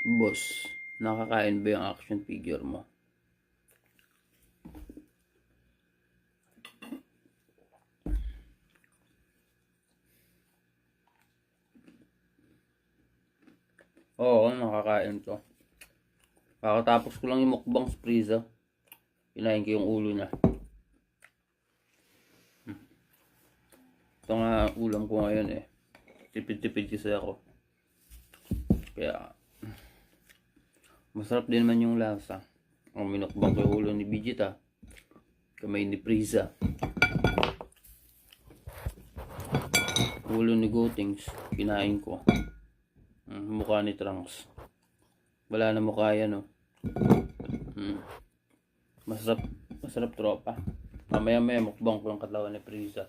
Boss, nakakain ba yung action figure mo? Oo, nakakain to. Kakatapos ko lang yung mukbang sa Frieza. Kinain ko yung ulo niya. Ito nga ulam ko ngayon eh. Tipid-tipid kasi ako. Kaya masarap din naman yung lasa. Ang minukbang ko yung ulo ni Vegeta. Kamay ni Frieza. Ulo ni Gotenks. Kinain ko. Mukha ni Trunks. Wala na mukha yan, oh. Masarap tropa. Mamaya mukbang ko yung katawan ni Frieza.